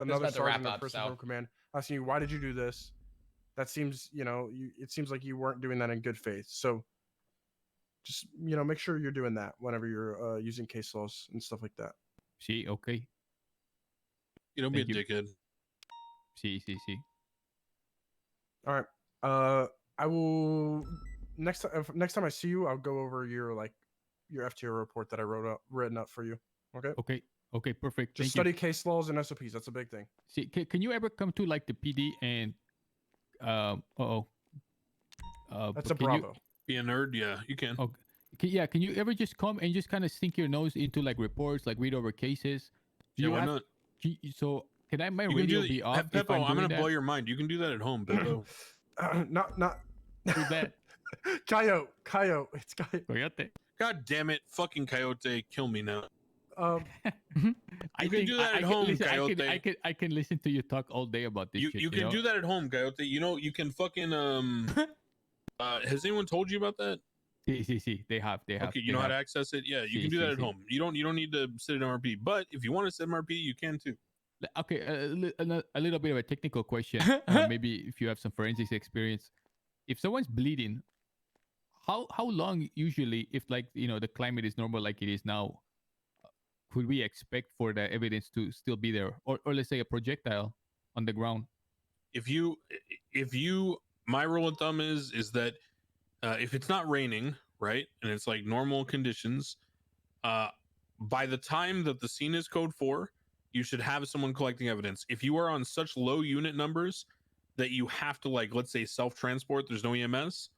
another about to wrap sergeant or up, person so. from command asking you, why did you do this? That seems, it seems like you weren't doing that in good faith. So just, make sure you're doing that whenever you're using case laws and stuff like that. See, okay. You don't be a dickhead. See. All right. I will next time I see you, I'll go over your FTO report that I written up for you. Okay. Okay. Perfect. Just study case laws and SOPs. That's a big thing. See, can you ever come to like the PD and that's a Bravo. Be a nerd, yeah, you can. Okay. Can you ever just come and just kind of sink your nose into like reports, like read over cases? Why not? So can my radio be off? Peppo, I'm gonna blow your mind. You can do that at home, Peppo. Not do that. Coyote, it's Coyote. God damn it, fucking Coyote, kill me now. I can do that at home, Coyote. I can listen to you talk all day about this. You can do that at home, Coyote. You can fucking has anyone told you about that? See, they have. Okay, you know how to access it? Yeah, you can do that at home. You don't need to sit at MRP, but if you want to sit MRP, you can too. Okay, a little bit of a technical question. Maybe if you have some forensics experience, if someone's bleeding, how long usually, if the climate is normal like it is now, could we expect for the evidence to still be there, or let's say a projectile on the ground? If you, my rule of thumb is that if it's not raining, right, and it's like normal conditions, by the time that the scene is code 4, you should have someone collecting evidence. If you are on such low unit numbers that you have to, let's say, self-transport, there's no EMS,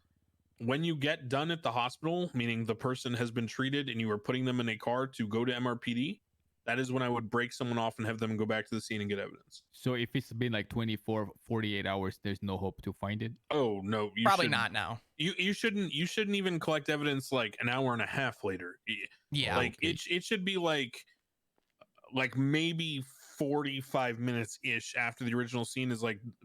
when you get done at the hospital, meaning the person has been treated and you are putting them in a car to go to MRPD, that is when I would break someone off and have them go back to the scene and get evidence. So if it's been like 24, 48 hours, there's no hope to find it? Oh, no. Probably not now. You shouldn't even collect evidence like an hour and a half later. Yeah. It should be like maybe 45 minutes-ish after the original scene is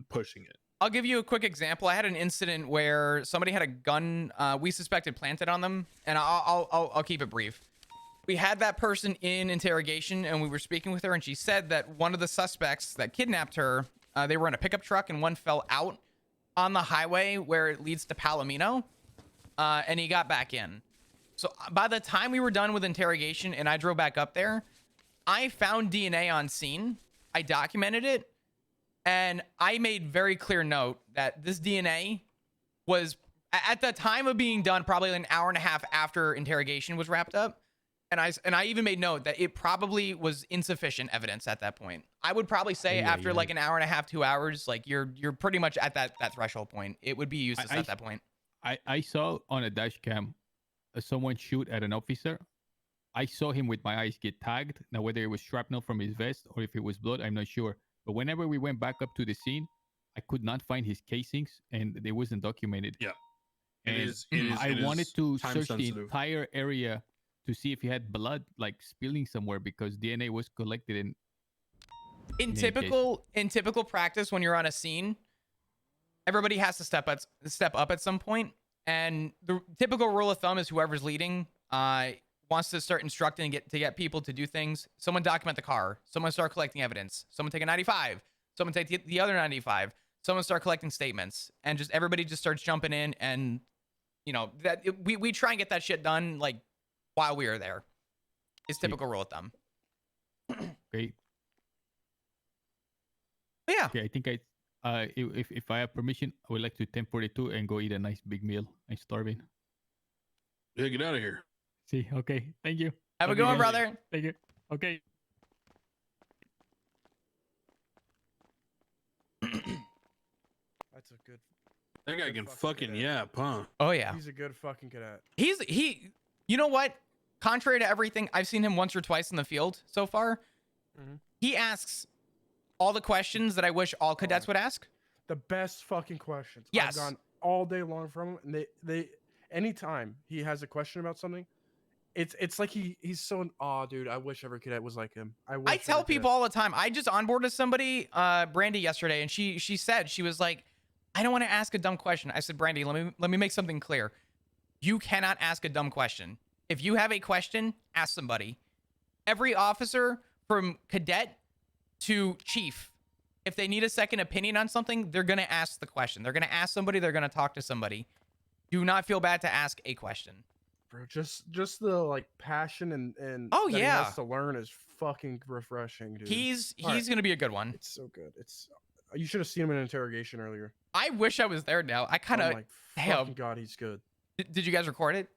pushing it. I'll give you a quick example. I had an incident where somebody had a gun we suspected planted on them, and I'll keep it brief. We had that person in interrogation, and we were speaking with her, and she said that one of the suspects that kidnapped her, they were in a pickup truck, and one fell out on the highway where it leads to Palomino, and he got back in. So by the time we were done with interrogation and I drove back up there, I found DNA on scene. I documented it, and I made very clear note that this DNA was, at the time of being done, probably an hour and a half after interrogation was wrapped up. And I even made note that it probably was insufficient evidence at that point. I would probably say after like an hour and a half, 2 hours, like you're pretty much at that threshold point. It would be useless at that point. I saw on a dash cam someone shoot at an officer. I saw him with my eyes get tagged. Now, whether it was shrapnel from his vest or if it was blood, I'm not sure. But whenever we went back up to the scene, I could not find his casings, and it wasn't documented. Yeah. I wanted to search the entire area to see if he had blood spilling somewhere, because DNA was collected in typical practice. When you're on a scene, everybody has to step up at some point, and the typical rule of thumb is whoever's leading wants to start instructing to get people to do things. Someone document the car, someone start collecting evidence, someone take a 95, someone take the other 95, someone start collecting statements, and just everybody just starts jumping in, and we try and get that shit done while we are there. It's typical rule of thumb. Okay. But yeah. Okay, I think if I have permission, I would like to 1042 and go eat a nice big meal. I'm starving. Yeah, get out of here. See, okay. Thank you. Have a good one, brother. Thank you. Okay. That's a good. That guy can fucking yap, huh? Oh yeah. He's a good fucking cadet. You know what? Contrary to everything, I've seen him once or twice in the field so far. Mm-hmm. He asks all the questions that I wish all cadets would ask. The best fucking questions. Yes. I've gone all day long from him, and they anytime he has a question about something, it's like he's so dude, I wish every cadet was like him. I tell people all the time. I just onboarded somebody, Brandy, yesterday, and she said, she was like, I don't want to ask a dumb question. I said, Brandy, let me make something clear. You cannot ask a dumb question. If you have a question, ask somebody. Every officer from cadet to chief. If they need a second opinion on something, they're going to ask the question. They're going to ask somebody. They're going to talk to somebody. Do not feel bad to ask a question. Bro, just the like passion and Oh, that he yeah. has to learn is fucking refreshing, dude. He's Alright. going to be a good one. It's so good. It's you should have seen him in interrogation earlier. I wish I was there now. I kind I'm of, like, damn. fucking god, he's good. Did you guys record it?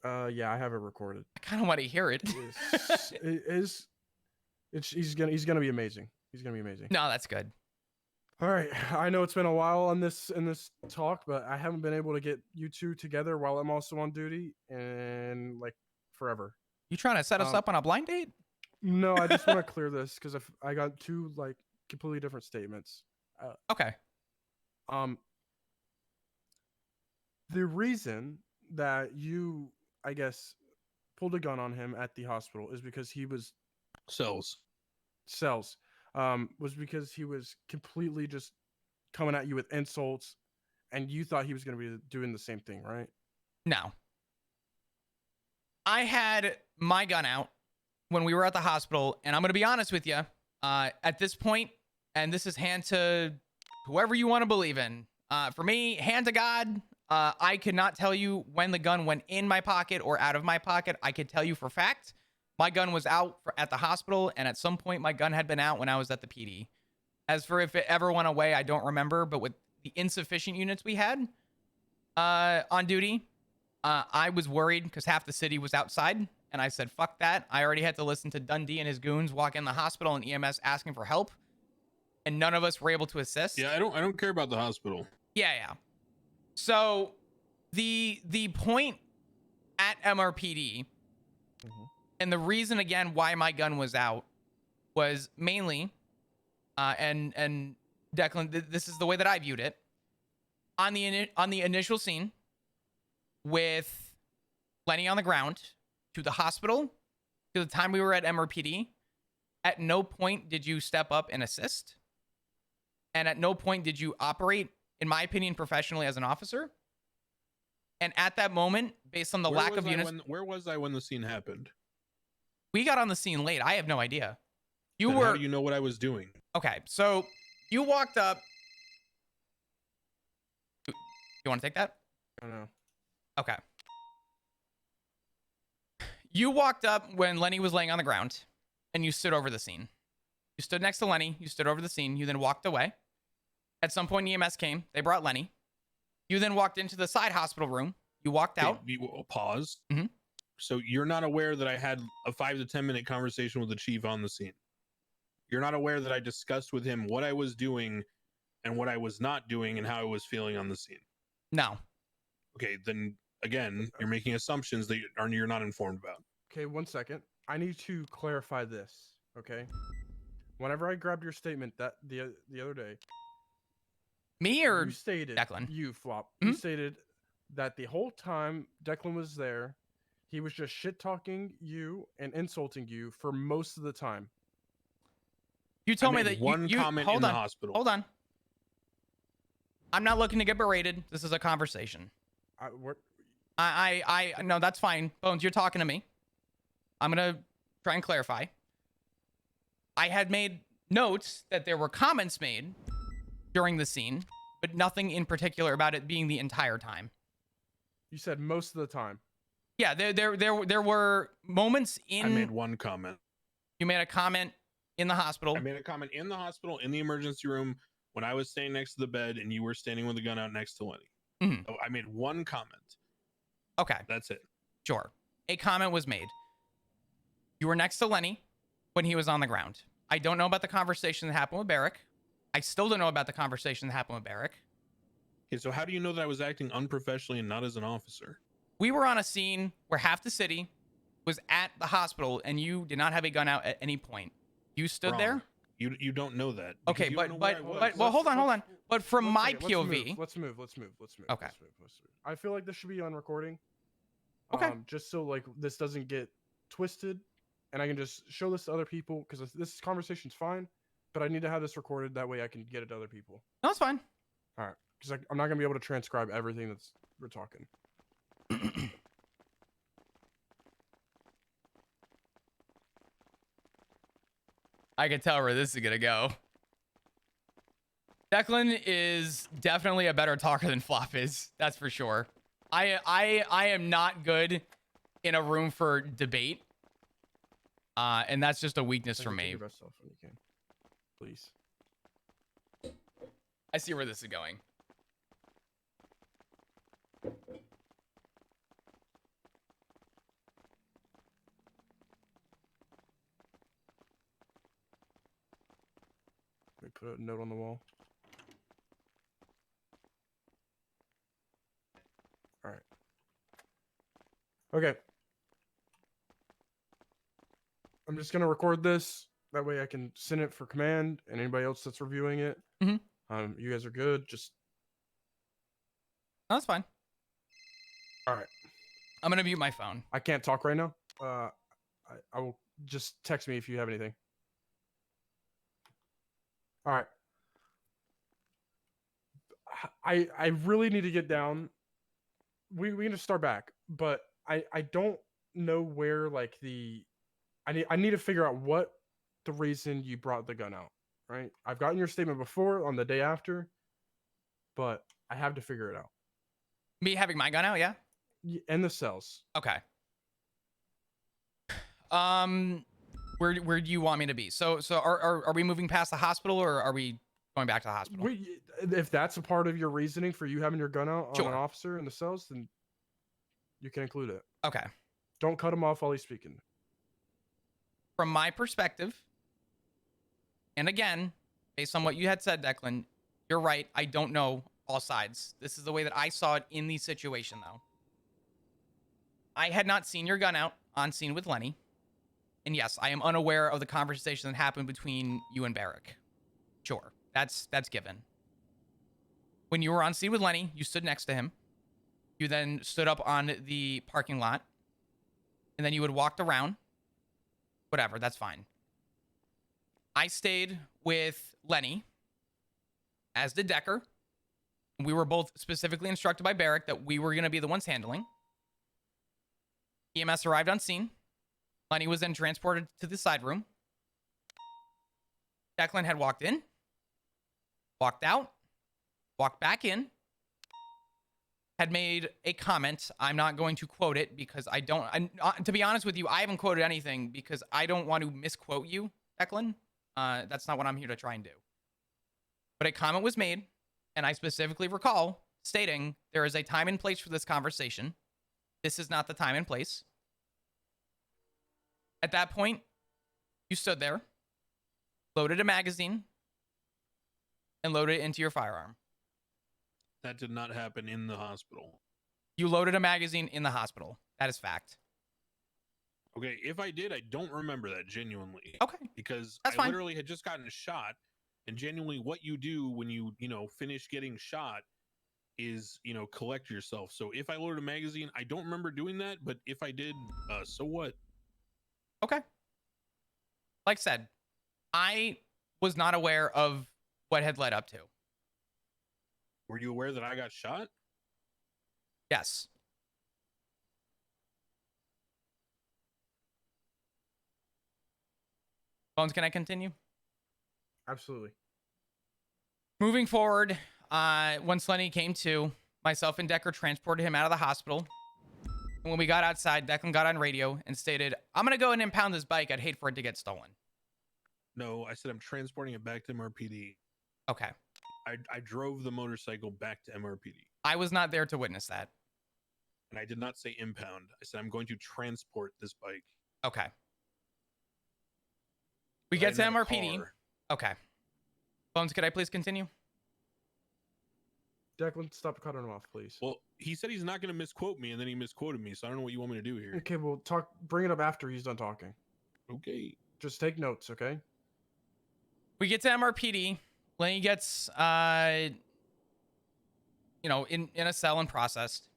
Yeah, I have it recorded. I kind of want to hear it. He's gonna be amazing. He's gonna be amazing. No, that's good. All right, I know it's been a while on this talk, but I haven't been able to get you two together while I'm also on duty, and like forever. You trying to set us up on a blind date? No, I just want to clear this because I got two like completely different statements. Okay. The reason that you, I guess, pulled a gun on him at the hospital is because he was Cells. was because he was completely just coming at you with insults, and you thought he was going to be doing the same thing, right? No. I had my gun out when we were at the hospital, and I'm going to be honest with you. At this point, and this is hand to whoever you want to believe in. For me, hand to God, I could not tell you when the gun went in my pocket or out of my pocket. I could tell you for fact my gun was out at the hospital, and at some point my gun had been out when I was at the PD. As for if it ever went away, I don't remember, but with the insufficient units we had on duty, I was worried because half the city was outside, and I said, fuck that. I already had to listen to Dundee and his goons walk in the hospital and EMS asking for help, and none of us were able to assist. Yeah, I don't care about the hospital. Yeah. So the point at MRPD, and the reason again why my gun was out was mainly, and Declan, this is the way that I viewed it, on the initial scene with Lenny on the ground to the hospital to the time we were at MRPD. At no point did you step up and assist, and at no point did you operate, in my opinion, professionally as an officer. And at that moment, based on the lack of units, where was I when the scene happened? we got on the scene late. I have no idea. Then how do you know what I was doing? Okay, so you walked up. You want to take that? I don't know. Okay. You walked up when Lenny was laying on the ground, and you stood over the scene. You stood next to Lenny. You stood over the scene. You then walked away. At some point, EMS came. They brought Lenny. You then walked into the side hospital room. You walked out. Pause. Mhm. So you're not aware that I had a 5 to 10 minute conversation with the chief on the scene. You're not aware that I discussed with him what I was doing and what I was not doing and how I was feeling on the scene. No. Okay, then again, you're making assumptions that you're not informed about. Okay, 1 second. I need to clarify this. Okay. Whenever I grabbed your statement that the other day, Me or you stated, Declan? you Flop, Mhm. you stated that the whole time Declan was there, he was just shit talking you and insulting you for most of the time. You told I me made that one you comment hold in on, the hospital. Hold on. I'm not looking to get berated. This is a conversation. I no, that's fine. Bones, you're talking to me. I'm gonna try and clarify. I had made notes that there were comments made during the scene, but nothing in particular about it being the entire time. You said most of the time. Yeah, there were moments in. I made one comment. You made a comment in the hospital. I made a comment in the hospital, in the emergency room, when I was standing next to the bed and you were standing with the gun out next to Lenny. Mhm. So I made one comment. Okay. That's it. Sure. A comment was made. You were next to Lenny when he was on the ground. I don't know about the conversation that happened with Barrick. I still don't know about the conversation that happened with Barrick. Okay, so how do you know that I was acting unprofessionally and not as an officer? We were on a scene where half the city was at the hospital and you did not have a gun out at any point. You stood Wrong. there? You don't know that. Okay, because you don't know where I was. but well, hold on. But from my Let's POV, Let's move. Okay. Let's move. I feel like this should be on recording. Okay. Just so like this doesn't get twisted, and I can just show this to other people because this conversation's fine, but I need to have this recorded that way I can get it to other people. no, it's fine. All right, because I'm not gonna be able to transcribe everything that's we're talking. I can tell where this is gonna go. Declan is definitely a better talker than Flop is. That's for sure. I am not good in a room for debate. And that's just a weakness for Take me. your vest off when you can, please. I see where this is going. Let me put a note on the wall. All right. Okay. I'm just gonna record this. That way I can send it for command and anybody else that's reviewing it. Mhm. You guys are good. Just No, that's fine. all right. I'm gonna mute my phone. I can't talk right now. I will just text me if you have anything. All right. I really need to get down. We need to start back, but I don't know where like I need to figure out what the reason you brought the gun out. Right? I've gotten your statement before on the day after, but I have to figure it out. Me having my gun out, yeah? And the cells. Okay. Where do you want me to be? So are we moving past the hospital or are we going back to the hospital? If that's a part of your reasoning for you having your gun out on Sure. an officer in the cells, then you can include it. Okay. Don't cut him off while he's speaking. From my perspective, and again, based on what you had said, Declan, you're right. I don't know all sides. This is the way that I saw it in the situation, though. I had not seen your gun out on scene with Lenny. And yes, I am unaware of the conversation that happened between you and Barrick. Sure, that's given. When you were on scene with Lenny, you stood next to him. You then stood up on the parking lot. And then you had walked around. Whatever, that's fine. I stayed with Lenny, as did Decker. We were both specifically instructed by Barrick that we were going to be the ones handling. EMS arrived on scene. Lenny was then transported to the side room. Declan had walked in, walked out, walked back in, had made a comment. I'm not going to quote it because to be honest with you, I haven't quoted anything because I don't want to misquote you, Declan. That's not what I'm here to try and do. But a comment was made, and I specifically recall stating there is a time and place for this conversation. This is not the time and place. At that point, you stood there, loaded a magazine, and loaded it into your firearm. That did not happen in the hospital. You loaded a magazine in the hospital. That is fact. Okay, if I did, I don't remember that genuinely. Okay. Because That's I fine. literally had just gotten shot, and genuinely what you do when you finish getting shot is, collect yourself. So if I loaded a magazine, I don't remember doing that, but if I did, so what? Okay. Like I said, I was not aware of what had led up to. Were you aware that I got shot? Yes. Bones, can I continue? Absolutely. Moving forward, once Lenny came to, myself and Decker transported him out of the hospital. And when we got outside, Declan got on radio and stated, I'm going to go and impound this bike. I'd hate for it to get stolen. No, I said I'm transporting it back to MRPD. Okay. I drove the motorcycle back to MRPD. I was not there to witness that. And I did not say impound. I said I'm going to transport this bike. Okay. We I get to didn't have a MRPD. car. Okay. Bones, could I please continue? Declan, stop cutting him off, please. Well, he said he's not going to misquote me, and then he misquoted me, so I don't know what you want me to do here. Okay, well, bring it up after he's done talking. Okay. Just take notes, okay? We get to MRPD. Lenny gets, in a cell and processed.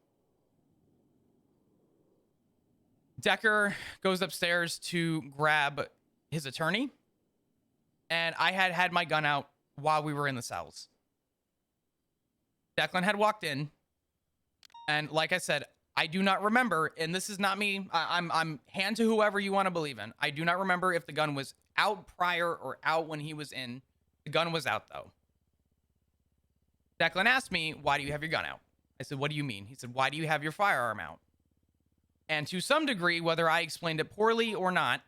Decker goes upstairs to grab his attorney. And I had my gun out while we were in the cells. Declan had walked in. And like I said, I do not remember, and this is not me. I'm hand to whoever you want to believe in. I do not remember if the gun was out prior or out when he was in. The gun was out though. Declan asked me, "Why do you have your gun out?" I said, "What do you mean?" He said, "Why do you have your firearm out?" And to some degree, whether I explained it poorly or not,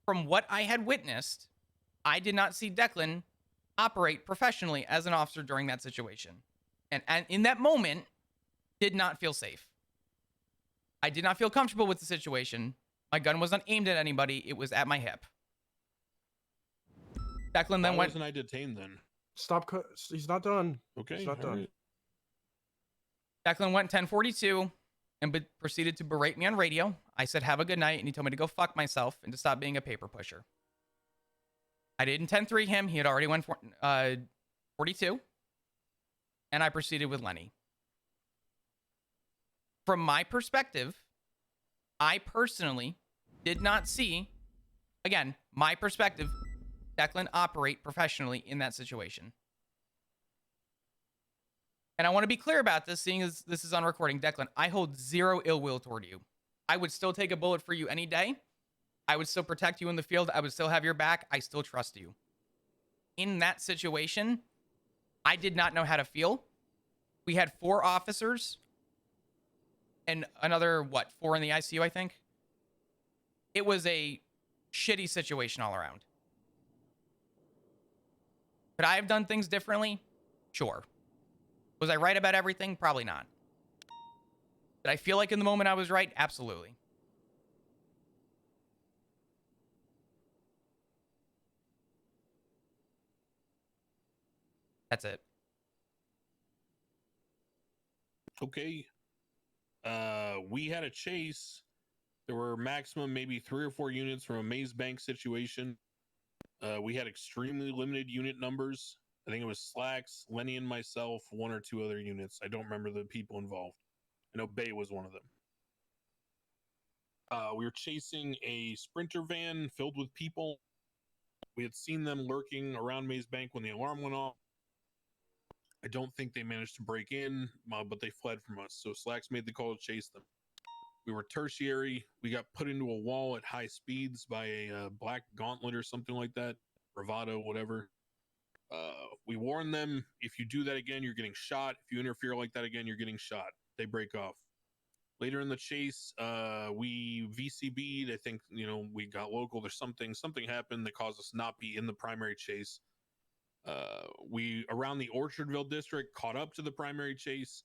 from what I had witnessed, I did not see Declan operate professionally as an officer during that situation. And in that moment, did not feel safe. I did not feel comfortable with the situation. My gun was not aimed at anybody. It was at my hip. Declan then Why went. wasn't I detained then? Stop. He's not done. Okay, He's not all done. right. Declan went 1042 and proceeded to berate me on radio. I said, "Have a good night." And he told me to go fuck myself and to stop being a paper pusher. I didn't 10-3 him. He had already went 42. And I proceeded with Lenny. From my perspective, I personally did not see, again, my perspective, Declan operate professionally in that situation. And I want to be clear about this, seeing as this is on recording. Declan, I hold zero ill will toward you. I would still take a bullet for you any day. I would still protect you in the field. I would still have your back. I still trust you. In that situation, I did not know how to feel. We had 4 officers and another, 4 in the ICU, I think. It was a shitty situation all around. Could I have done things differently? Sure. Was I right about everything? Probably not. Did I feel like in the moment I was right? Absolutely. That's it. Okay. We had a chase. There were maximum maybe 3 or 4 units from a maze bank situation. We had extremely limited unit numbers. I think it was Slacks, Lenny, and myself, 1 or 2 other units. I don't remember the people involved. I know Bay was one of them. We were chasing a Sprinter van filled with people. We had seen them lurking around Maze Bank when the alarm went off. I don't think they managed to break in, but they fled from us. So Slacks made the call to chase them. We were tertiary. We got put into a wall at high speeds by a black gauntlet or something like that. Bravado, whatever. We warned them, if you do that again, you're getting shot. If you interfere like that again, you're getting shot. They break off. Later in the chase, we VCB'd. I think, we got local. There's something happened that caused us not be in the primary chase. We, around the Orchardville district, caught up to the primary chase.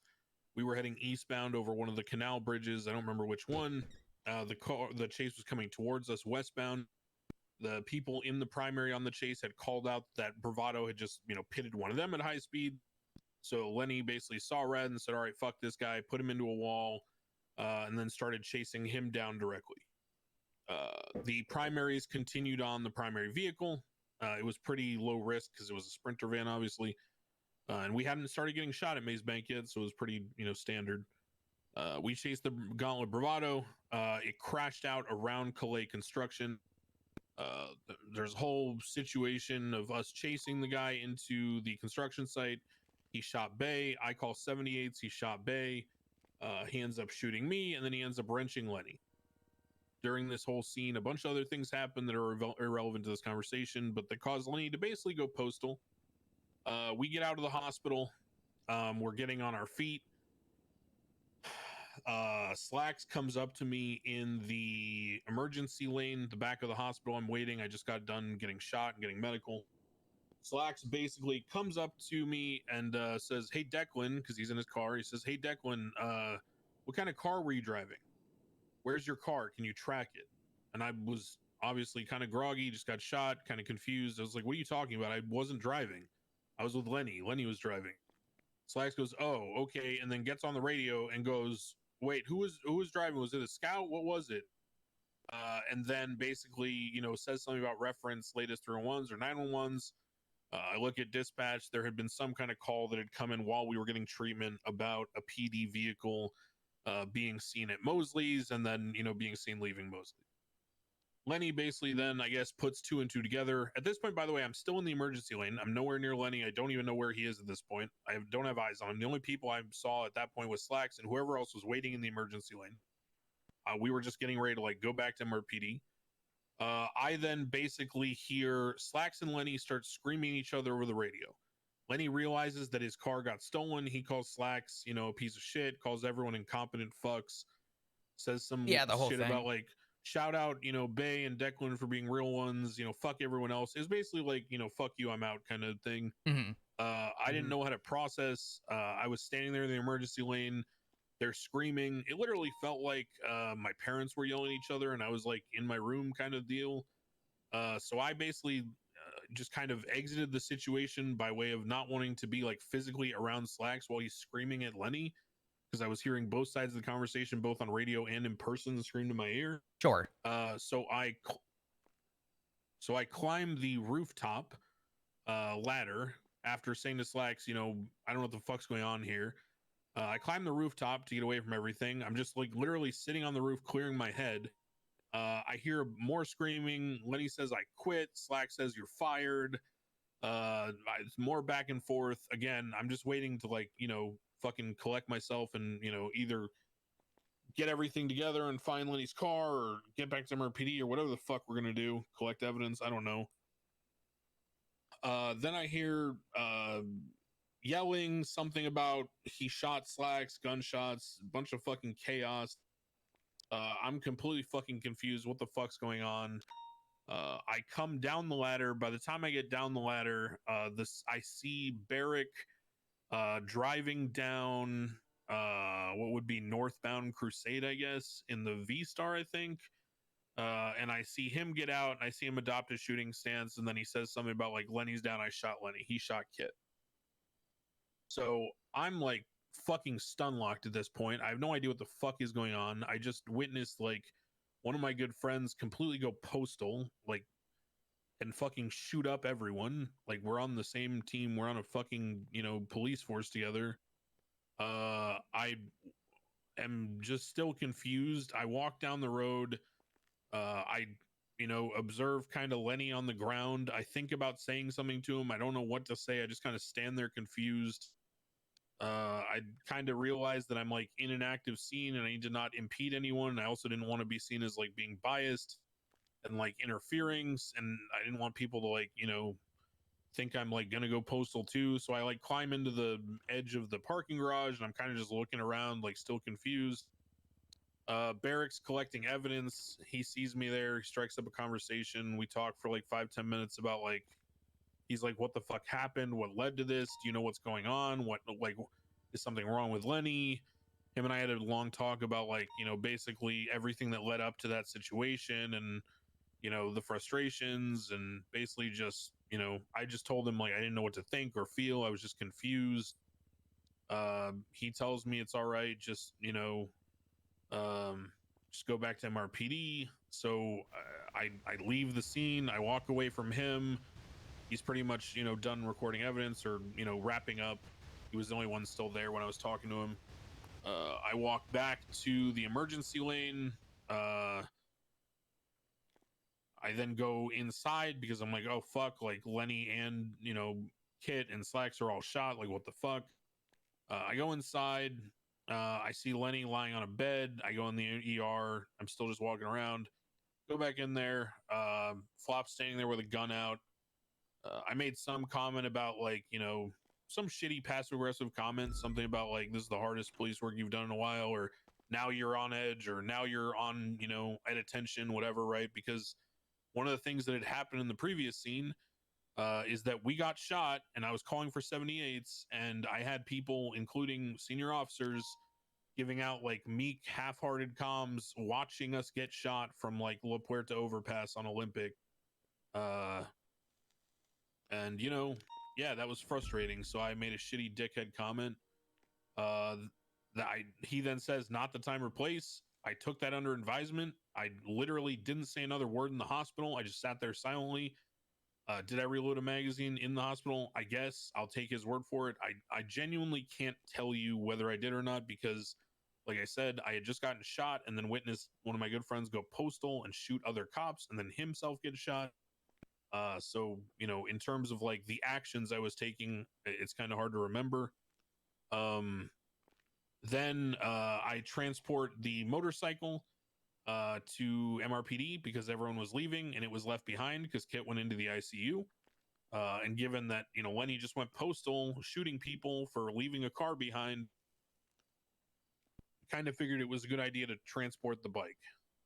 We were heading eastbound over one of the canal bridges. I don't remember which one. The chase was coming towards us westbound. The people in the primary on the chase had called out that Bravado had just, pitted one of them at high speed. So Lenny basically saw red and said, all right, fuck this guy, put him into a wall, and then started chasing him down directly. The primaries continued on the primary vehicle. It was pretty low risk because it was a Sprinter van, obviously. And we hadn't started getting shot at Maze Bank yet, so it was pretty, standard. We chased the Gauntlet Bravado. It crashed out around Calais Construction. There's a whole situation of us chasing the guy into the construction site. He shot Bay. I call 78s. He shot Bay. He ends up shooting me, and then he ends up wrenching Lenny. During this whole scene, a bunch of other things happen that are irrelevant to this conversation, but that caused Lenny to basically go postal. We get out of the hospital. We're getting on our feet. Slacks comes up to me in the emergency lane, the back of the hospital. I'm waiting. I just got done getting shot and getting medical. Slacks basically comes up to me and says, hey, Declan, because he's in his car. He says, hey, Declan, what kind of car were you driving? Where's your car? Can you track it? And I was obviously kind of groggy, just got shot, kind of confused. I was like, what are you talking about? I wasn't driving. I was with Lenny. Lenny was driving. Slacks goes, oh, okay, and then gets on the radio and goes, wait, who was driving? Was it a scout? What was it? And then basically, says something about reference latest 311s or 911s. I look at dispatch. There had been some kind of call that had come in while we were getting treatment about a PD vehicle being seen at Mosley's and then, being seen leaving Mosley. Lenny basically then, I guess, puts 2 and 2 together. At this point, by the way, I'm still in the emergency lane. I'm nowhere near Lenny. I don't even know where he is at this point. Don't have eyes on him. The only people I saw at that point was Slacks and whoever else was waiting in the emergency lane. We were just getting ready to like go back to MRPD. I then basically hear Slacks and Lenny start screaming at each other over the radio. Lenny realizes that his car got stolen. He calls Slacks, you know, a piece of shit, calls everyone incompetent fucks, says some Yeah, the whole shit thing. about like, shout out, you know, Bay and Declan for being real ones, you know, fuck everyone else. It's basically like, you know, fuck you, I'm out kind of thing. Mhm. I didn't know how to process. I was standing there in the emergency lane. They're screaming. It literally felt like my parents were yelling at each other and I was like in my room kind of deal. So I basically just kind of exited the situation by way of not wanting to be like physically around Slacks while he's screaming at Lenny, because I was hearing both sides of the conversation, both on radio and in person, screamed in my ear. Sure. So I climbed the rooftop ladder after saying to Slacks, you know, I don't know what the fuck's going on here. I climbed the rooftop to get away from everything. I'm just like literally sitting on the roof, clearing my head. I hear more screaming. Lenny says I quit. Slack says you're fired. It's more back and forth. Again, I'm just waiting to like, you know, fucking collect myself and, you know, either get everything together and find Lenny's car or get back to MRPD or whatever the fuck we're gonna do. Collect evidence. I don't know. Then I hear yelling something about he shot Slacks, gunshots, a bunch of fucking chaos. I'm completely fucking confused. What the fuck's going on? I come down the ladder. By the time I get down the ladder, I see Barrick driving down what would be northbound Crusade, I guess, in the V-Star, I think. And I see him get out, and I see him adopt a shooting stance, and then he says something about like Lenny's down, I shot Lenny. He shot Kit. So I'm like fucking stun locked at this point. I have no idea what the fuck is going on. I just witnessed like one of my good friends completely go postal, like, and fucking shoot up everyone. Like, we're on the same team. We're on a fucking, you know, police force together. I am just still confused. I walk down the road. I, you know, observe kind of Lenny on the ground. I think about saying something to him. I don't know what to say. I just kind of stand there confused. I kind of realized that I'm like in an active scene and I need to not impede anyone. I also didn't want to be seen as like being biased and like interfering, and I didn't want people to like, you know, think I'm like gonna go postal too. So I like climb into the edge of the parking garage and I'm kind of just looking around, like still confused. Barrick's collecting evidence. He sees me there. He strikes up a conversation. We talk for like 5-10 minutes about like, he's like, what the fuck happened? What led to this? Do you know what's going on? What, like, is something wrong with Lenny? Him and I had a long talk about like, you know, basically everything that led up to that situation and, you know, the frustrations, and basically just, you know, I just told him like I didn't know what to think or feel. I was just confused. He tells me it's all right. Just, you know, just go back to MRPD. So I leave the scene. I walk away from him. He's pretty much, you know, done recording evidence or, you know, wrapping up. He was the only one still there when I was talking to him. I walk back to the emergency lane. I then go inside because I'm like, oh fuck, like Lenny and, you know, Kit and Slacks are all shot. Like, what the fuck? I go inside. I see Lenny lying on a bed. I go in the ER. I'm still just walking around. Go back in there. Flop standing there with a gun out. I made some comment about like, you know, some shitty passive aggressive comments, something about like, this is the hardest police work you've done in a while, or now you're on edge, or now you're on, you know, at attention, whatever, right? Because one of the things that had happened in the previous scene is that we got shot and I was calling for 78s, and I had people, including senior officers, giving out like meek, half-hearted comms, watching us get shot from like La Puerta overpass on Olympic. And, you know, yeah, that was frustrating. So I made a shitty dickhead comment. He then says, not the time or place. I took that under advisement. I literally didn't say another word in the hospital. I just sat there silently. Did I reload a magazine in the hospital? I guess I'll take his word for it. I genuinely can't tell you whether I did or not, because like I said, I had just gotten shot and then witnessed one of my good friends go postal and shoot other cops and then himself get shot. So, you know, in terms of like the actions I was taking, it's kind of hard to remember. Then I transport the motorcycle to MRPD because everyone was leaving and it was left behind because Kit went into the ICU. And given that, you know, Lenny just went postal shooting people for leaving a car behind, kind of figured it was a good idea to transport the bike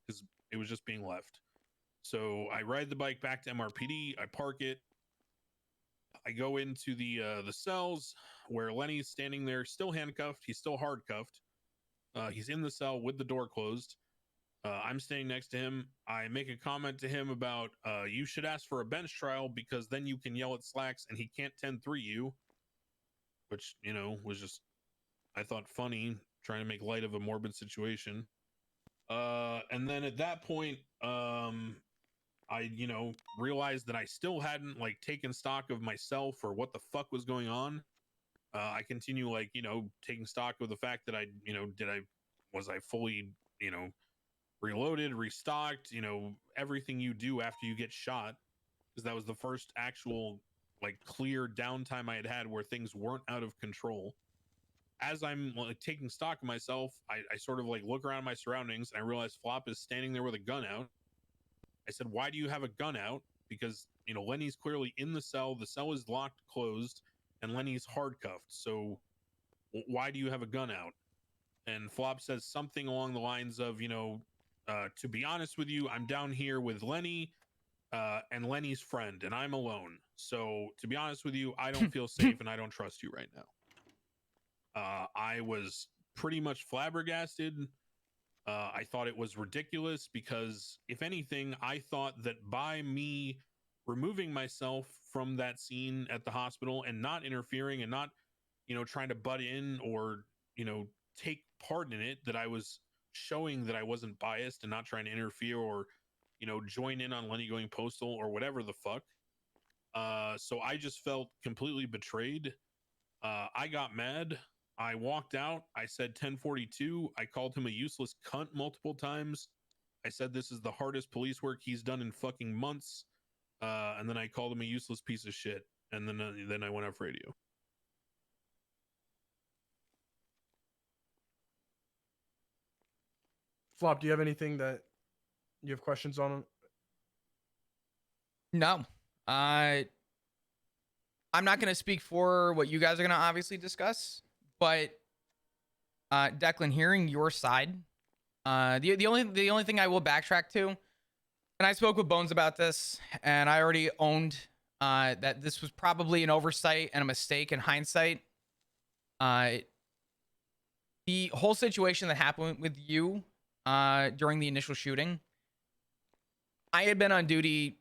because it was just being left. So I ride the bike back to MRPD. I park it. I go into the cells where Lenny's standing there, still handcuffed. He's still hard cuffed. He's in the cell with the door closed. I'm standing next to him. I make a comment to him about you should ask for a bench trial because then you can yell at Slacks and he can't 10-3 you, which, you know, was just, I thought, funny, trying to make light of a morbid situation. And then at that point, I, you know, realized that I still hadn't like taken stock of myself or what the fuck was going on. I continue like, you know, taking stock of the fact that I, you know, was I fully, you know, reloaded, restocked, you know, everything you do after you get shot, because that was the first actual like clear downtime I had where things weren't out of control. As I'm like taking stock of myself, I sort of like look around my surroundings and I realize Flop is standing there with a gun out. I said, "Why do you have a gun out?" Because, you know, Lenny's clearly in the cell. The cell is locked, closed, and Lenny's hard cuffed. So why do you have a gun out? And Flop says something along the lines of, you know, to be honest with you, I'm down here with Lenny and Lenny's friend, and I'm alone. So to be honest with you, I don't feel safe and I don't trust you right now. I was pretty much flabbergasted. I thought it was ridiculous because, if anything, I thought that by me removing myself from that scene at the hospital and not interfering and not, you know, trying to butt in or, you know, take part in it, that I was showing that I wasn't biased and not trying to interfere or, you know, join in on Lenny going postal or whatever the fuck. So I just felt completely betrayed. I got mad. I walked out. I said 1042. I called him a useless cunt multiple times. I said this is the hardest police work he's done in fucking months. And then I called him a useless piece of shit. And then I went off radio. Flop, do you have anything that you have questions on? No. I'm not going to speak for what you guys are going to obviously discuss, but Declan, hearing your side, the only thing I will backtrack to, and I spoke with Bones about this, and I already owned that this was probably an oversight and a mistake in hindsight. The whole situation that happened with you during the initial shooting, I had been on duty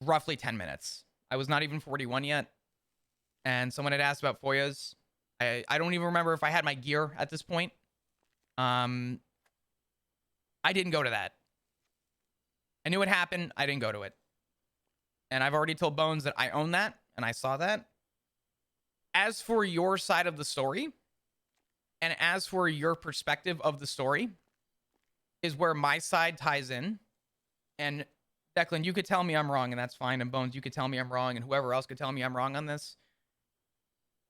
roughly 10 minutes. I was not even 41 yet. And someone had asked about FOIAs. I don't even remember if I had my gear at this point. I didn't go to that. I knew it happened. I didn't go to it. And I've already told Bones that I own that and I saw that. As for your side of the story, and as for your perspective of the story, is where my side ties in. And Declan, you could tell me I'm wrong, and that's fine. And Bones, you could tell me I'm wrong, and whoever else could tell me I'm wrong on this.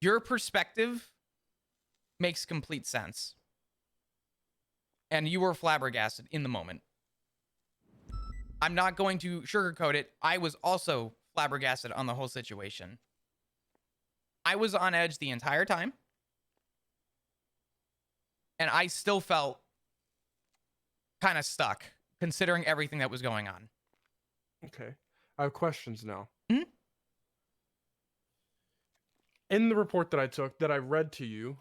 Your perspective makes complete sense. And you were flabbergasted in the moment. I'm not going to sugarcoat it. I was also flabbergasted on the whole situation. I was on edge the entire time. And I still felt kind of stuck, considering everything that was going on. Okay. I have questions now. Hmm? In the report that I took, that I read to you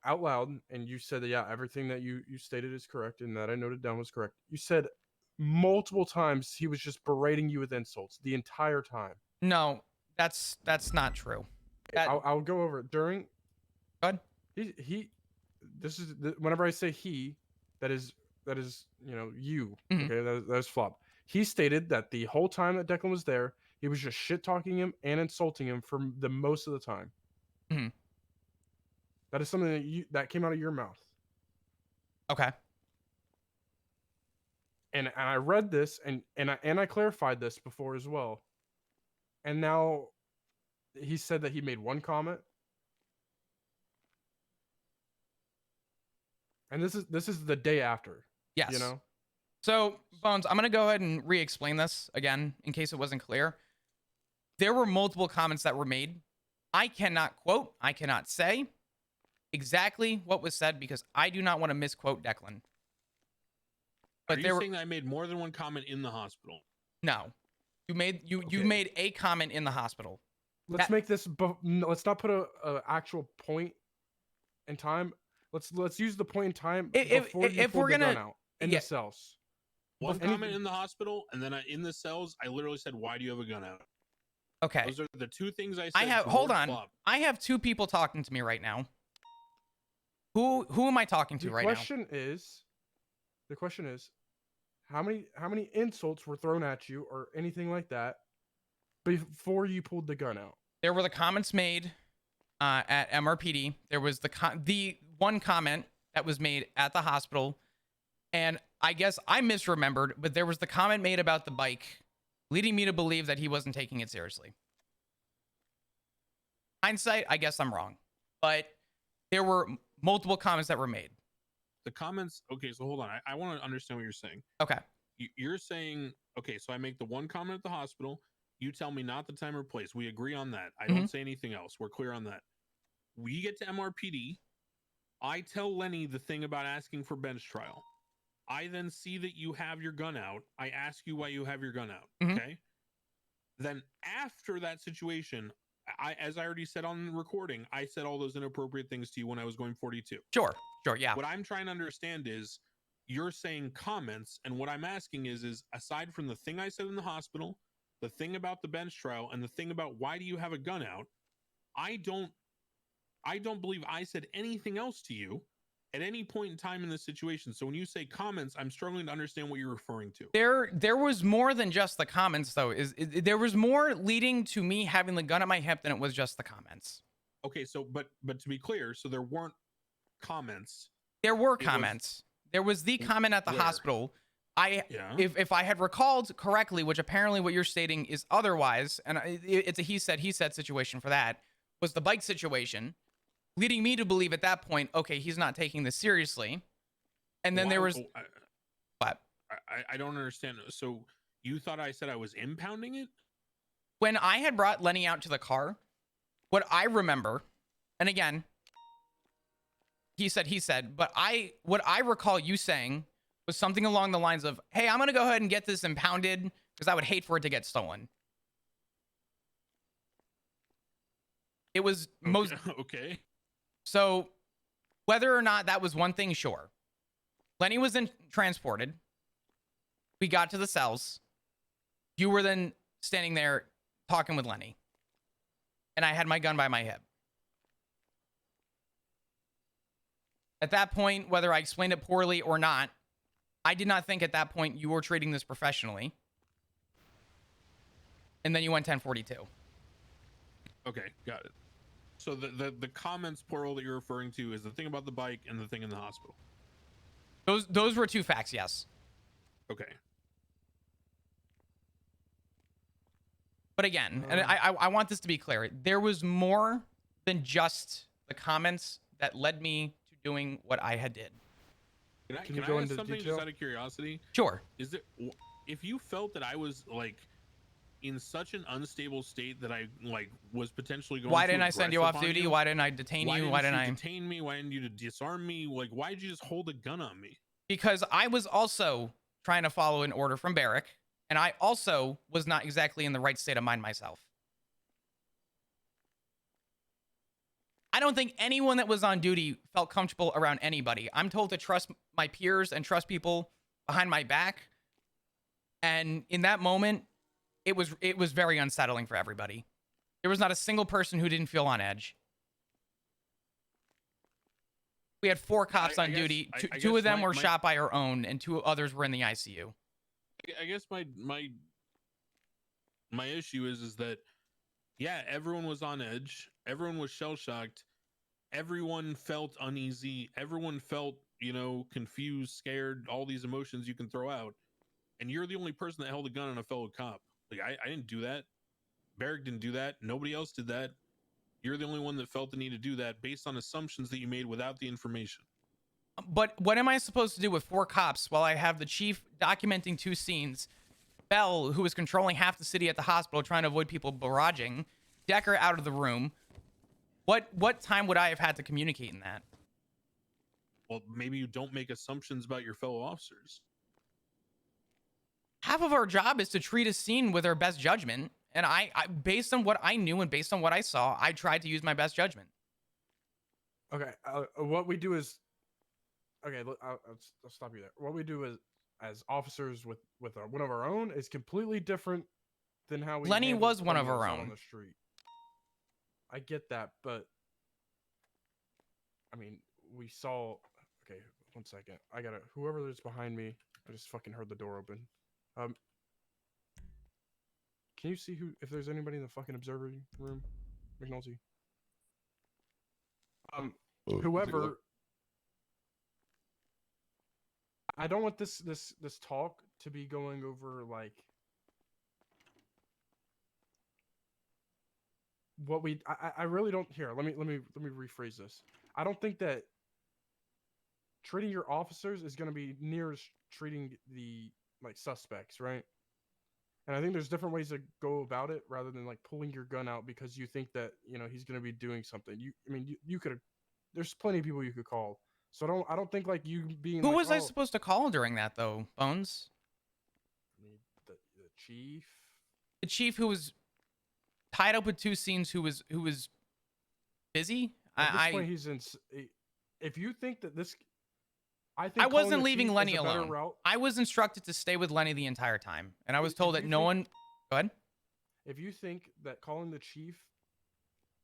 out loud, and you said that, yeah, everything that you stated is correct, and that I noted down was correct. You said multiple times he was just berating you with insults the entire time. No, that's not true. I'll go over it during. Go ahead. This is whenever I say he, that is you know, you. Mhm. Okay, that is Flop. He stated that the whole time that Declan was there, he was just shit talking him and insulting him for the most of the time. Mhm. That is something that came out of your mouth. Okay. And I read this and I clarified this before as well. And now he said that he made one comment. And this is the day after. Yes. You know? So, Bones, I'm going to go ahead and re-explain this again in case it wasn't clear. There were multiple comments that were made. I cannot quote, I cannot say exactly what was said because I do not want to misquote Declan. But are you saying that I made more than one comment in the hospital? No. You made a comment in the hospital. Let's make this let's not put a actual point in time. Let's use the point in time before you pulled the gun out in the cells. One comment in the hospital, and then in the cells, I literally said, "Why do you have a gun out?" Okay. Those are the two things I said. Hold on. I have two people talking to me right now. Who am I talking to right now? The question is, how many insults were thrown at you or anything like that before you pulled the gun out? There were the comments made at MRPD. There was the one comment that was made at the hospital, and I guess I misremembered, but there was the comment made about the bike, leading me to believe that he wasn't taking it seriously. Hindsight, I guess I'm wrong, but there were multiple comments that were made. The comments, okay, so hold on. I want to understand what you're saying. Okay. You're saying, okay, so I make the one comment at the hospital. You tell me not the time or place. We agree on that. I don't say anything else. We're clear on that. We get to MRPD. I tell Lenny the thing about asking for bench trial. I then see that you have your gun out. I ask you why you have your gun out. Okay. Then after that situation, as I already said on recording, I said all those inappropriate things to you when I was going 42. Sure, yeah. What I'm trying to understand is you're saying comments, and what I'm asking is aside from the thing I said in the hospital, the thing about the bench trial, and the thing about why do you have a gun out, I don't believe I said anything else to you at any point in time in this situation. So when you say comments, I'm struggling to understand what you're referring to. There was more than just the comments, though. There was more leading to me having the gun at my hip than it was just the comments. Okay, so but to be clear, so there weren't comments. There were comments. There was the comment at the hospital. If I had recalled correctly, which apparently what you're stating is otherwise, and it's a he said situation for that, was the bike situation, leading me to believe at that point, okay, he's not taking this seriously. And then there was what? I don't understand. So you thought I said I was impounding it? When I had brought Lenny out to the car, what I remember, and again, he said, but what I recall you saying was something along the lines of, hey, I'm going to go ahead and get this impounded because I would hate for it to get stolen. It was most... Okay. So whether or not that was one thing, sure. Lenny was transported. We got to the cells. You were then standing there talking with Lenny. And I had my gun by my hip. At that point, whether I explained it poorly or not, I did not think at that point you were treating this professionally. And then you went 1042. Okay, got it. So the comments plural that you're referring to is the thing about the bike and the thing in the hospital. Those were two facts, yes. Okay. But again, and I want this to be clear. There was more than just the comments that led me to doing what I had did. Can I ask something just out of curiosity? Sure. Is there, if you felt that I was like in such an unstable state that I like was potentially going, why didn't I send you off duty? Why didn't I detain you? Why didn't I detain me? Why didn't you disarm me? Like, why did you just hold a gun on me? Because I was also trying to follow an order from Barrick, and I also was not exactly in the right state of mind myself. I don't think anyone that was on duty felt comfortable around anybody. I'm told to trust my peers and trust people behind my back. And in that moment, it was very unsettling for everybody. There was not a single person who didn't feel on edge. We had 4 cops on duty. Two of them were shot by our own, and 2 others were in the ICU. I guess my issue is that, yeah, everyone was on edge. Everyone was shell-shocked. Everyone felt uneasy. Everyone felt confused, scared, all these emotions you can throw out, and you're the only person that held a gun on a fellow cop. Like I didn't do that. Barrick didn't do that. Nobody else did that. You're the only one that felt the need to do that based on assumptions that you made without the information. But what am I supposed to do with 4 cops while I have the chief documenting 2 scenes, Bell, who was controlling half the city at the hospital trying to avoid people barraging, Decker out of the room? What time would I have had to communicate in that? Well, maybe you don't make assumptions about your fellow officers. Half of our job is to treat a scene with our best judgment. And I based on what I knew and based on what I saw, I tried to use my best judgment. Okay, what we do is, okay, I'll stop you there. What we do is, as officers with one of our own, is completely different than how we. Lenny handle was one of our criminals out own on the street. I get that, but I mean, we saw. Okay, 1 second. I gotta. Whoever is behind me, I just fucking heard the door open. Can you see if there's anybody in the fucking observer room, McNulty? Whoever. I don't want this talk to be going over like what we. I really don't. Here, let me rephrase this. I don't think that treating your officers is going to be near as treating the suspects, right? And I think there's different ways to go about it rather than like pulling your gun out because you think that he's going to be doing something. You could. There's plenty of people you could call. So I don't think like you being. Who was I supposed to call during that though, Bones? The chief. The chief who was tied up with 2 scenes, who was busy. At this point, he's in. If you think that this. I wasn't leaving Lenny alone. I was instructed to stay with Lenny the entire time, and I was told that no one. Go ahead. If you think that calling the chief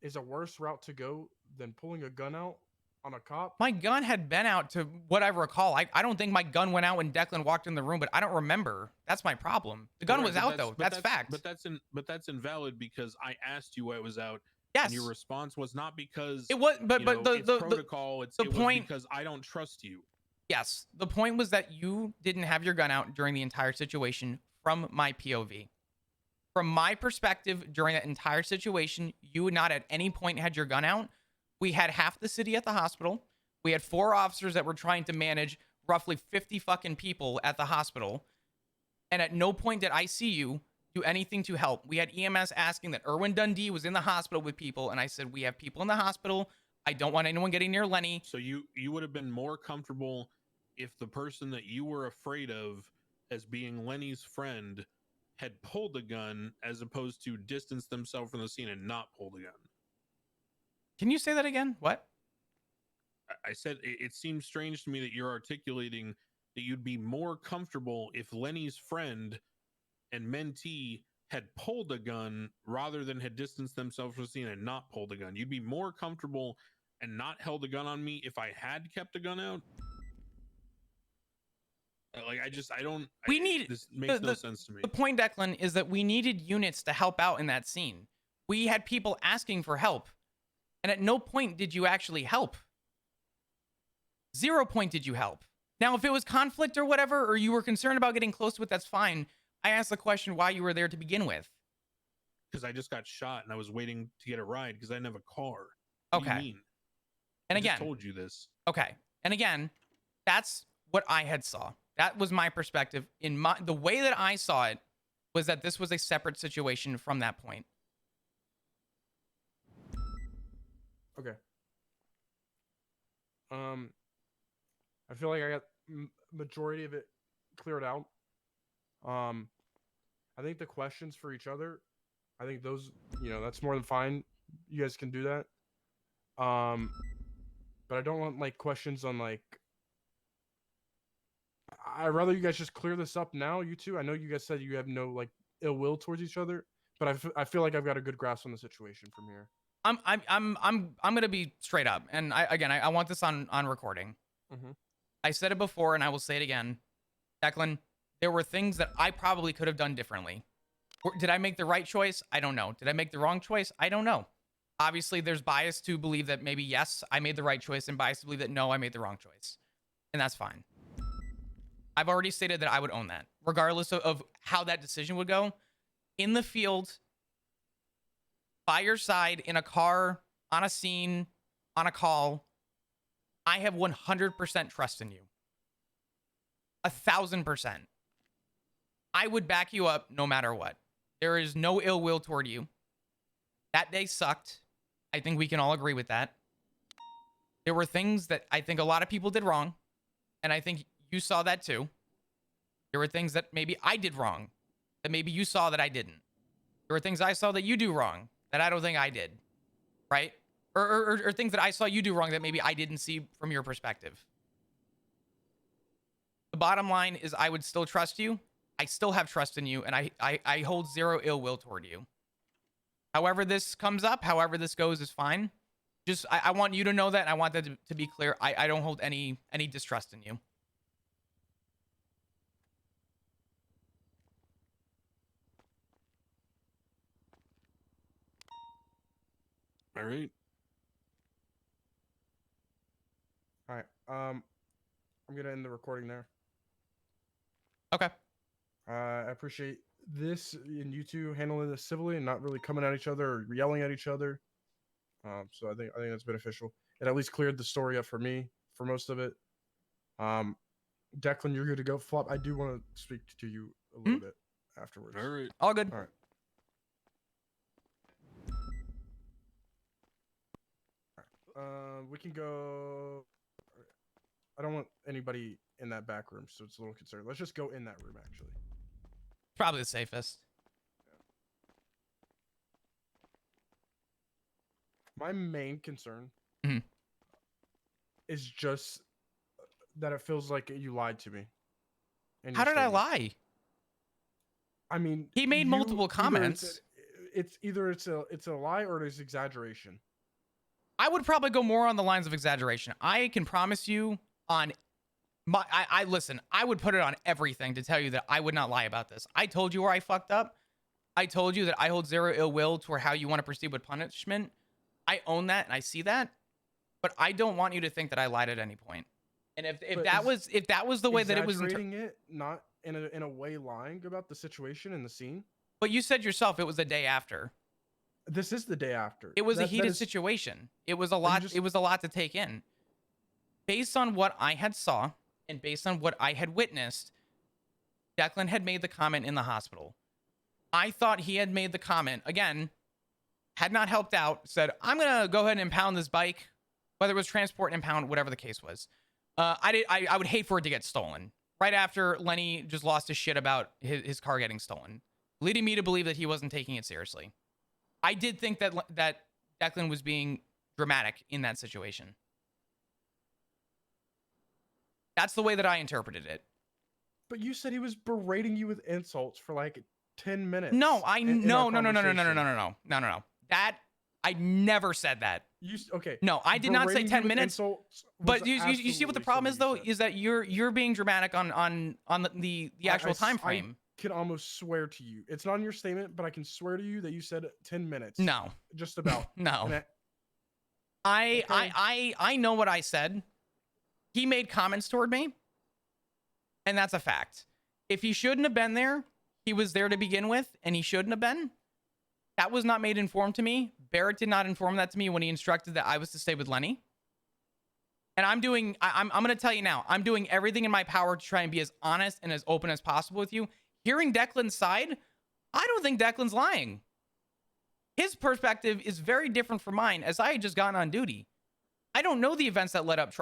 is a worse route to go than pulling a gun out on a cop, my gun had been out to what I recall. I don't think my gun went out when Declan walked in the room, but I don't remember. That's my problem. The gun was out though. That's fact. But that's invalid because I asked you why it was out. Yes. And your response was not because it was, but the protocol. It was because I don't trust you. Yes, the point was that you didn't have your gun out during the entire situation from my POV. From my perspective, during that entire situation, you would not at any point had your gun out. We had half the city at the hospital. We had 4 officers that were trying to manage roughly 50 fucking people at the hospital. And at no point did I see you do anything to help. We had EMS asking that Erwin Dundee was in the hospital with people. And I said, we have people in the hospital. I don't want anyone getting near Lenny. So you would have been more comfortable if the person that you were afraid of as being Lenny's friend had pulled a gun as opposed to distance themselves from the scene and not pull the gun. Can you say that again? What? I said it seems strange to me that you're articulating that you'd be more comfortable if Lenny's friend and mentee had pulled a gun rather than had distanced themselves from the scene and not pulled a gun. You'd be more comfortable and not held a gun on me if I had kept a gun out. Like this makes no sense to me. The point, Declan, is that we needed units to help out in that scene. We had people asking for help, and at no point did you actually help. 0 point did you help. Now, if it was conflict or whatever, or you were concerned about getting close to it, that's fine. I asked the question why you were there to begin with. Because I just got shot and I was waiting to get a ride because I didn't have a car. Okay. What do you mean? And I again, just told you this. Okay. And again, that's what I had saw. That was my perspective. The way that I saw it was that this was a separate situation from that point. Okay. I feel like I got majority of it cleared out. I think the questions for each other, I think those, that's more than fine. You guys can do that. But I don't want like questions on like. I'd rather you guys just clear this up now, you two. I know you guys said you have no like ill will towards each other, but I feel like I've got a good grasp on the situation from here. I'm gonna be straight up, and I want this on recording. Mm-hmm. I said it before, and I will say it again, Declan. There were things that I probably could have done differently. Did I make the right choice? I don't know. Did I make the wrong choice? I don't know. Obviously, there's bias to believe that maybe yes, I made the right choice, and bias to believe that no, I made the wrong choice. and that's fine. I've already stated that I would own that, regardless of how that decision would go. In the field, by your side, in a car, on a scene, on a call, I have 100% trust in you. 1,000%. I would back you up no matter what. There is no ill will toward you. That day sucked. I think we can all agree with that. There were things that I think a lot of people did wrong, and I think you saw that too. There were things that maybe I did wrong, that maybe you saw that I didn't. There were things I saw that you do wrong, that I don't think I did, right? Or things that I saw you do wrong that maybe I didn't see from your perspective. The bottom line is I would still trust you. I still have trust in you, and I hold zero ill will toward you. However this comes up, however this goes is fine. Just, I want you to know that, and I want that to be clear. I don't hold any distrust in you. All right. All right. I'm gonna end the recording there. Okay. I appreciate this and you two handling this civilly and not really coming at each other or yelling at each other. So I think that's beneficial. It at least cleared the story up for me for most of it. Declan, you're good to go. Flop, I do want to speak to you a little bit afterwards. All right. All good. All right. We can go. I don't want anybody in that back room, so it's a little concerning. Let's just go in that room, actually. Probably the safest. My main concern Mhm. is just that it feels like you lied to me. in How your did I statement. lie? I mean, He made multiple either comments. It's either it's a lie or it's exaggeration. I would probably go more on the lines of exaggeration. I can promise you on my, I listen, I would put it on everything to tell you that I would not lie about this. I told you where I fucked up. I told you that I hold zero ill will toward how you want to proceed with punishment. I own that and I see that, but I don't want you to think that I lied at any point. And if But that was the way that it was, exaggerating it, not in a way lying about the situation and the scene. but you said yourself it was the day after. This is the day after. It was a That heated is- situation. It was a lot. It was a lot to take in. Based on what I had saw and based on what I had witnessed, Declan had made the comment in the hospital. I thought he had made the comment again, had not helped out. Said, "I'm gonna go ahead and impound this bike, whether it was transport, impound, whatever the case was." I would hate for it to get stolen right after Lenny just lost his shit about his car getting stolen, leading me to believe that he wasn't taking it seriously. I did think that Declan was being dramatic in that situation. That's the way that I interpreted it. But you said he was berating you with insults for like 10 minutes. No, No. That I never said that. Okay. No, I did not say Berating 10 you with minutes. insults was But you see what the absolutely problem is something though, you said. is that you're being dramatic on the actual time frame. I can almost swear to you. It's not in your statement, but I can swear to you that you said 10 minutes. No, Just about. no. And I know what I said. He made comments toward me, and that's a fact. If he shouldn't have been there, he was there to begin with, and he shouldn't have been. That was not made informed to me. Barrett did not inform that to me when he instructed that I was to stay with Lenny. And I'm going to tell you now, I'm doing everything in my power to try and be as honest and as open as possible with you. Hearing Declan's side, I don't think Declan's lying. His perspective is very different from mine, as I had just gotten on duty. I don't know the events that led up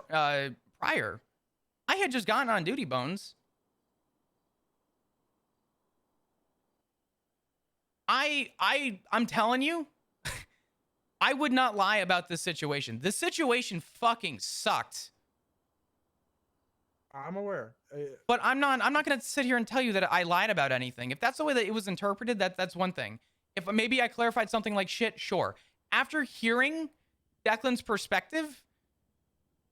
prior. I had just gotten on duty, Bones. I'm telling you, I would not lie about this situation. This situation fucking sucked. I'm aware. But I'm not going to sit here and tell you that I lied about anything. If that's the way that it was interpreted, that's one thing. If maybe I clarified something like shit, sure. After hearing Declan's perspective,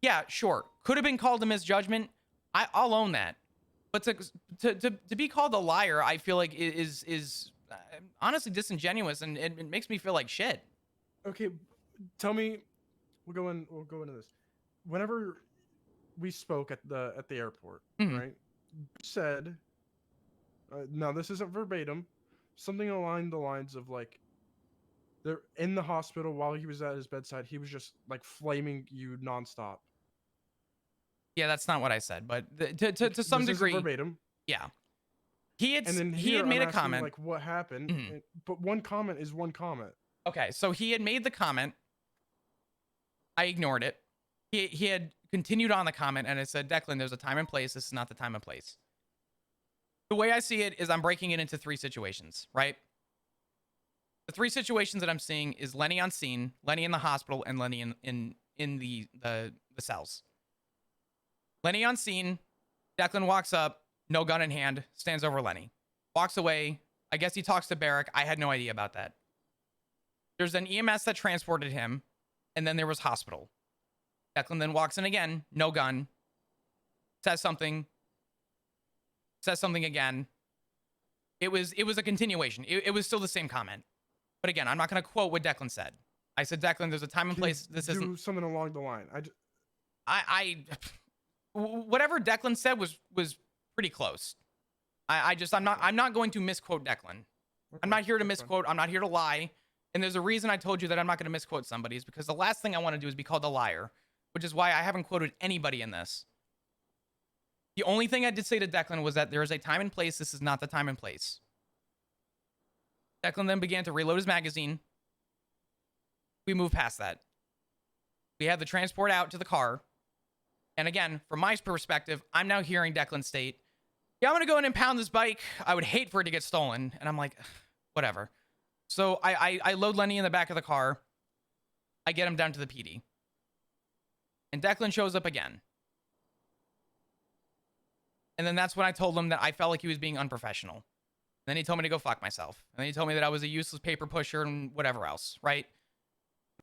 yeah, sure. Could have been called a misjudgment. I'll own that. But to be called a liar, I feel like is honestly disingenuous, and it makes me feel like shit. Okay, tell me. We'll go into this. Whenever we spoke at the airport, Mhm. right? You said, now this isn't verbatim, something along the lines of like, they're in the hospital while he was at his bedside. He was just like flaming you nonstop. Yeah, that's not what I said, but to some This isn't degree, verbatim. yeah. He And then he here had I'm made a asking comment. like what happened, Mhm. but one comment is one comment. Okay, so he had made the comment. I ignored it. He had continued on the comment and it said, Declan, there's a time and place. This is not the time and place. The way I see it is I'm breaking it into 3 situations, right? The 3 situations that I'm seeing is Lenny on scene, Lenny in the hospital, and Lenny in the cells. Lenny on scene, Declan walks up, no gun in hand, stands over Lenny. Walks away. I guess he talks to Barrick. I had no idea about that. There's an EMS that transported him, and then there was hospital. Declan then walks in again, no gun, says something again. It was a continuation. It was still the same comment. But again, I'm not going to quote what Declan said. I said, Declan, there's a time and place. This do isn't something along the line. whatever Declan said was pretty close. I'm not going to misquote Declan. I'm not here to misquote. I'm not here to lie. And there's a reason I told you that I'm not going to misquote somebody is because the last thing I want to do is be called a liar, which is why I haven't quoted anybody in this. The only thing I did say to Declan was that there is a time and place. This is not the time and place. Declan then began to reload his magazine. We moved past that. We had the transport out to the car. And again, from my perspective, I'm now hearing Declan state, yeah, I'm going to go in and pound this bike. I would hate for it to get stolen. And I'm like, whatever. So I load Lenny in the back of the car. I get him down to the PD. And Declan shows up again. And then that's when I told him that I felt like he was being unprofessional. And then he told me to go fuck myself. And then he told me that I was a useless paper pusher and whatever else, right?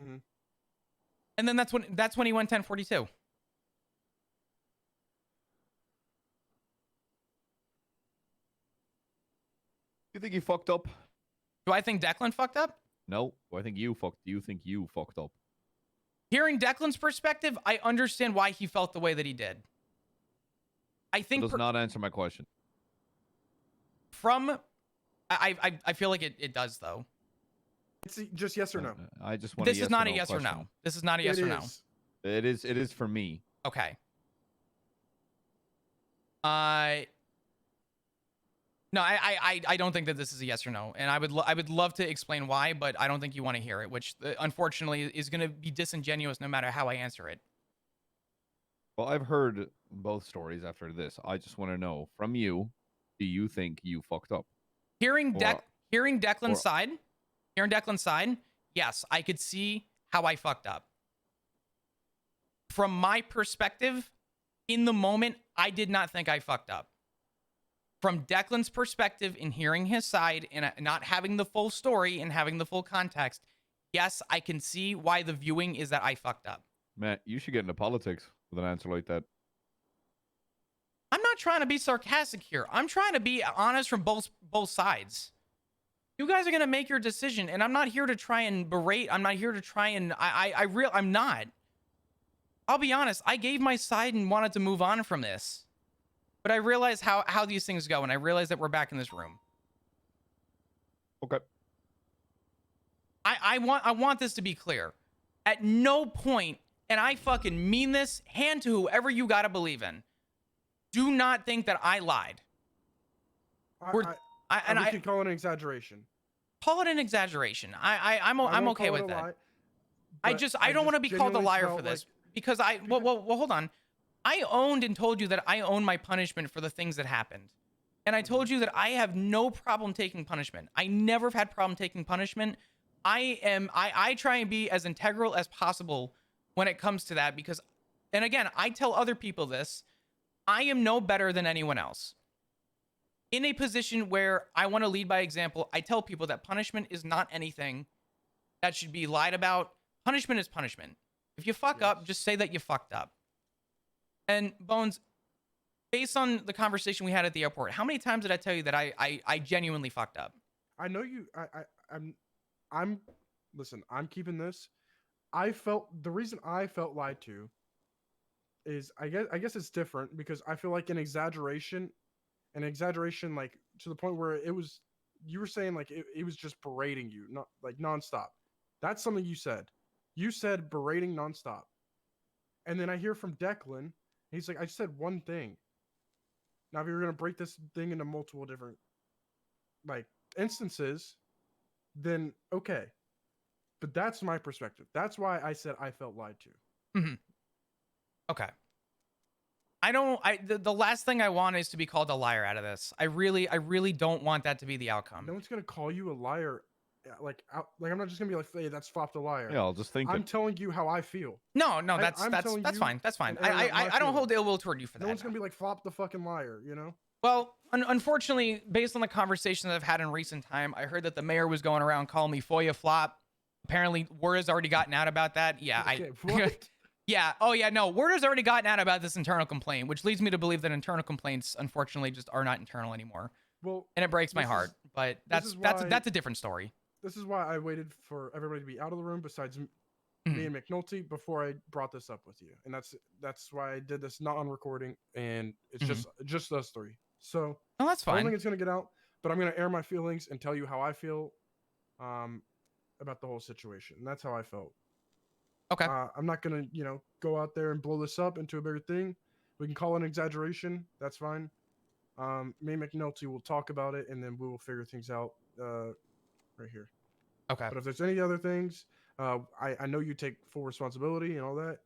Mm-hmm. And then that's when he went 1042. You think he fucked up? Do I think Declan fucked up? No. I think you fucked. Do you think you fucked up? Hearing Declan's perspective, I understand why he felt the way that he did. I think It does not answer my question. I feel like it does though. It's just yes or no. I just want. This is not a yes or no. This is not a yes or no. It is. It is for me. Okay. No, I don't think that this is a yes or no, and I would love to explain why, but I don't think you want to hear it, which unfortunately is going to be disingenuous no matter how I answer it. Well, I've heard both stories after this. I just want to know from you: do you think you fucked up? Hearing Declan's side, yes, I could see how I fucked up. From my perspective, in the moment, I did not think I fucked up. From Declan's perspective, in hearing his side and not having the full story and having the full context, yes, I can see why the viewing is that I fucked up. Matt, you should get into politics with an answer like that. I'm not trying to be sarcastic here. I'm trying to be honest from both sides. You guys are going to make your decision, and I'm not here to try and berate. I'm not here to try and I'm not. I'll be honest. I gave my side and wanted to move on from this. But I realize how these things go, and I realize that we're back in this room. Okay. I want this to be clear. At no point, and I fucking mean this, hand to whoever you gotta believe in, do not think that I lied. We can call it an exaggeration. Call it an exaggeration. I'm okay with that. I don't want to be called a liar for this because well, hold on. I owned and told you that I own my punishment for the things that happened. And I told you that I have no problem taking punishment. I never have had problem taking punishment. I try and be as integral as possible when it comes to that because, and again, I tell other people this, I am no better than anyone else. In a position where I want to lead by example, I tell people that punishment is not anything that should be lied about. Punishment is punishment. If you fuck up, just say that you fucked up. And Bones, based on the conversation we had at the airport, how many times did I tell you that I genuinely fucked up? I know you. I'm. Listen, I'm keeping this. The reason I felt lied to is I guess it's different because I feel like an exaggeration like to the point where it was you were saying like it was just berating you, not like nonstop. That's something you said. You said berating nonstop. And then I hear from Declan, he's like, I just said one thing. Now if you're gonna break this thing into multiple different like instances, then okay. But that's my perspective. That's why I said I felt lied to. Mm-hmm. Okay. The last thing I want is to be called a liar out of this. I really don't want that to be the outcome. No one's gonna call you a liar. Like I'm not just gonna be like, hey, that's Flop the liar. Yeah, I'll just think I'm it. telling you how I feel. No, that's I'm telling you fine. That's fine. and airing out my I don't hold feelings. ill will toward you for that. No one's gonna be like Flop the fucking liar, you know? Well, unfortunately, based on the conversations I've had in recent time, I heard that the mayor was going around calling me Foya Flop. Apparently, word has already gotten out about that. Yeah, Okay, what? Yeah. Oh, yeah. No, word has already gotten out about this internal complaint, which leads me to believe that internal complaints, unfortunately, just are not internal anymore. Well, And it breaks my this heart. is- But this that's is why- that's a different story. this is why I waited for everybody to be out of the room besides me Mhm. and McNulty before I brought this up with you. And that's why I did this not on recording, and it's just us three. So Oh, that's I don't fine. think it's gonna get out, but I'm gonna air my feelings and tell you how I feel about the whole situation. And that's how I felt. Okay. I'm not gonna, go out there and blow this up into a bigger thing. We can call it an exaggeration. That's fine. Me and McNulty will talk about it, and then we will figure things out right here. Okay. But if there's any other things, I know you take full responsibility and all that.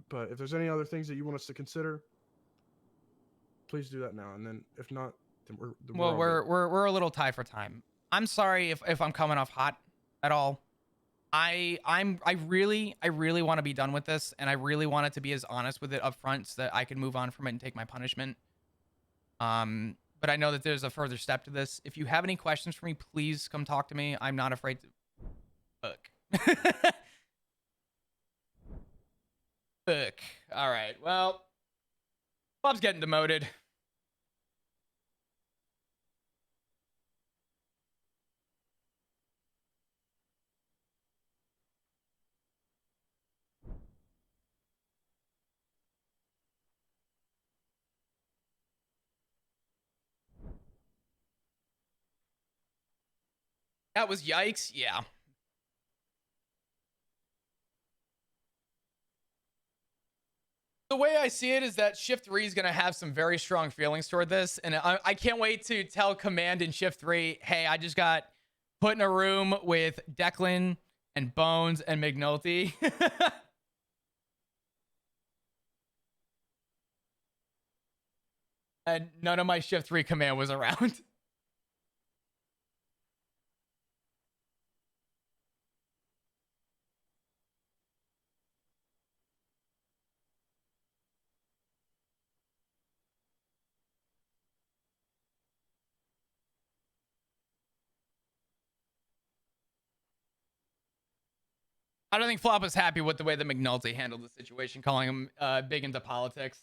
But if there's any other things that you want us to consider, please do that now. And then if not, then Well, all good. we're a little tied for time. I'm sorry if I'm coming off hot at all. I really want to be done with this, and I really want it to be as honest with it up front so that I can move on from it and take my punishment. But I know that there's a further step to this. If you have any questions for me, please come talk to me. I'm not afraid to. Fuck. Fuck. All right. Well, Bob's getting demoted. That was yikes. Yeah. The way I see it is that Shift 3 is going to have some very strong feelings toward this. And I can't wait to tell Command in Shift 3, hey, I just got put in a room with Declan and Bones and McNulty. And none of my Shift 3 command was around. I don't think Flop was happy with the way that McNulty handled the situation, calling him big into politics.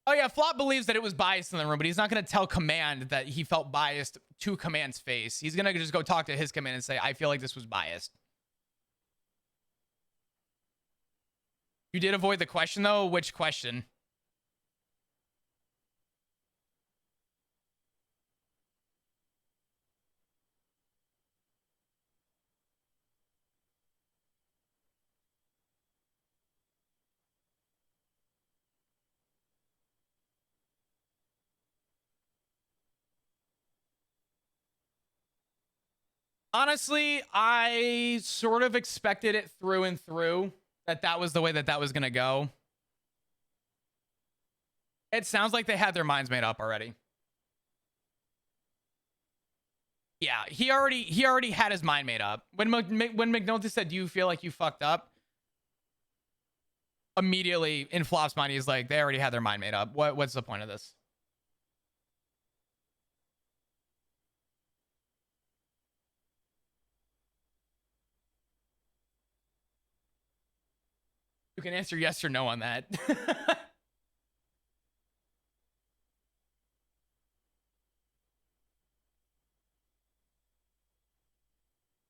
Oh yeah, Flop believes that it was biased in the room, but he's not going to tell Command that he felt biased to Command's face. He's going to just go talk to his command and say, I feel like this was biased. You did avoid the question, though? Which question? Honestly, I sort of expected it through and through that was the way that was going to go. It sounds like they had their minds made up already. Yeah, he already had his mind made up. When McNulty said, "Do you feel like you fucked up?" Immediately in Flop's mind, he's like, "They already had their mind made up. What's the point of this?" You can answer yes or no on that.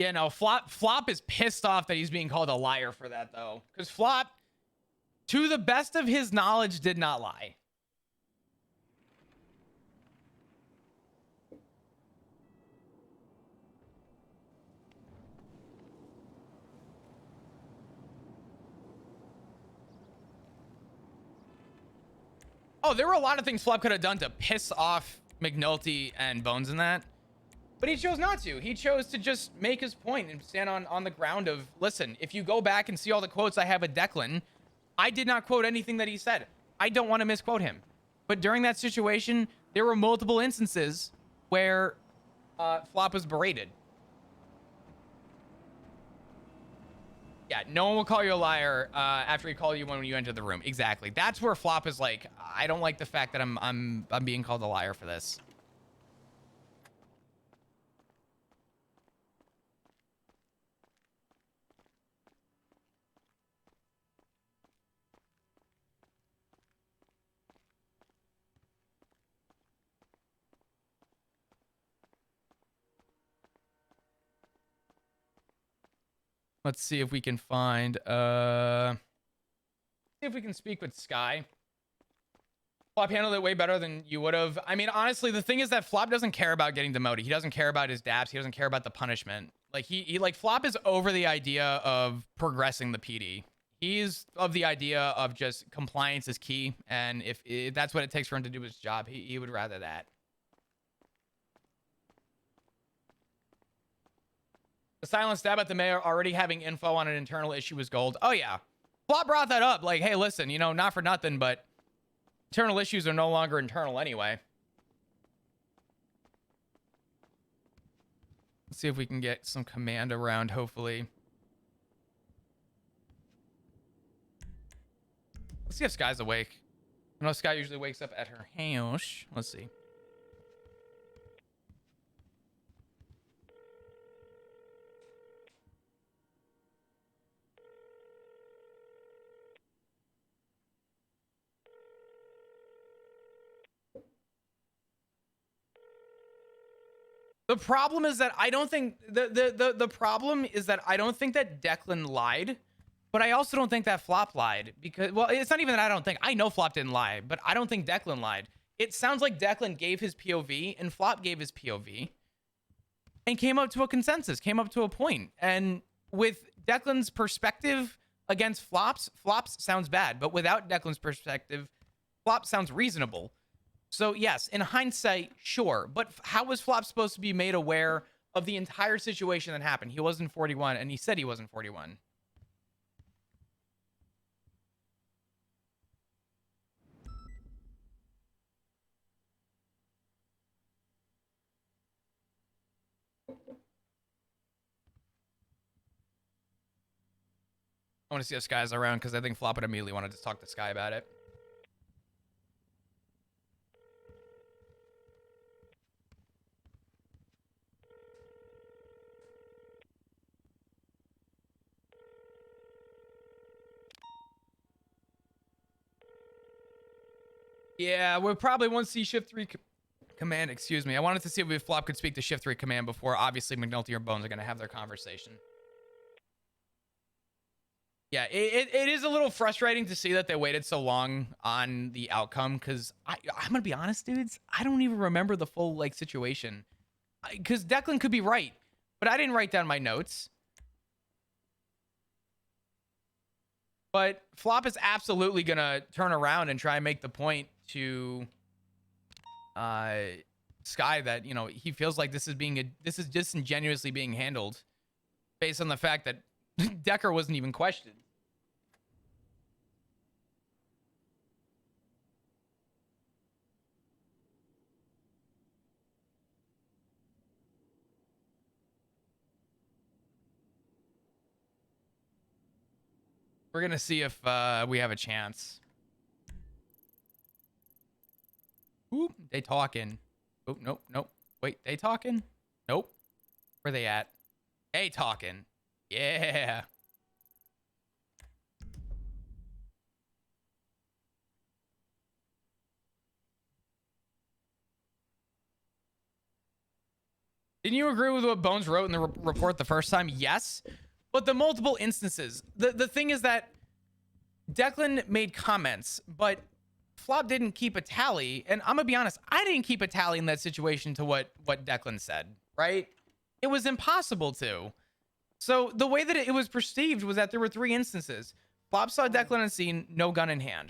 Yeah, no, Flop is pissed off that he's being called a liar for that, though. Because Flop, to the best of his knowledge, did not lie. Oh, there were a lot of things Flop could have done to piss off McNulty and Bones in that. But he chose not to. He chose to just make his point and stand on the ground of, listen, if you go back and see all the quotes I have with Declan, I did not quote anything that he said. I don't want to misquote him. But during that situation, there were multiple instances where Flop was berated. Yeah, no one will call you a liar after he called you when you enter the room. Exactly. That's where Flop is like, I don't like the fact that I'm being called a liar for this. Let's see if we can find see if we can speak with Sky. Flop handled it way better than you would have. I mean, honestly, the thing is that Flop doesn't care about getting demoted. He doesn't care about his daps. He doesn't care about the punishment. Like he like Flop is over the idea of progressing the PD. He's of the idea of just compliance is key, and if that's what it takes for him to do his job, he would rather that. The silent stab at the mayor already having info on an internal issue was gold. Oh, yeah. Flop brought that up. Like, hey, listen, you know, not for nothing, but internal issues are no longer internal anyway. Let's see if we can get some command around, hopefully. Let's see if Sky's awake. I know Sky usually wakes up at her house. Let's see. The problem is that I don't think the problem is that I don't think that Declan lied, but I also don't think that Flop lied because, well, it's not even that I don't think. I know Flop didn't lie, but I don't think Declan lied. It sounds like Declan gave his POV and Flop gave his POV and came up to a consensus, came up to a point. And with Declan's perspective against Flop's sounds bad, but without Declan's perspective, Flop sounds reasonable. So yes, in hindsight, sure. But how was Flop supposed to be made aware of the entire situation that happened? He wasn't 41, and he said he wasn't 41. I want to see if Sky's around because I think Flop would immediately wanted to talk to Sky about it. Yeah, we probably won't see Shift 3 command, excuse me. I wanted to see if Flop could speak to Shift 3 command before, obviously, McNulty or Bones are going to have their conversation. Yeah, it is a little frustrating to see that they waited so long on the outcome, because I'm going to be honest, dudes, I don't even remember the full, like, situation. Because Declan could be right, but I didn't write down my notes. But Flop is absolutely going to turn around and try and make the point to Sky that, you know, he feels like this is disingenuously being handled based on the fact that Decker wasn't even questioned. We're going to see if we have a chance. Ooh, they talking. Oh, nope, nope. Wait, they talking? Nope. Where they at? They talking. Yeah. Didn't you agree with what Bones wrote in the report the first time? Yes. But the multiple instances, the thing is that Declan made comments, but Flop didn't keep a tally. And I'm gonna be honest, I didn't keep a tally in that situation to what Declan said, right? It was impossible to. So the way that it was perceived was that there were 3 instances. Flop saw Declan on scene, no gun in hand.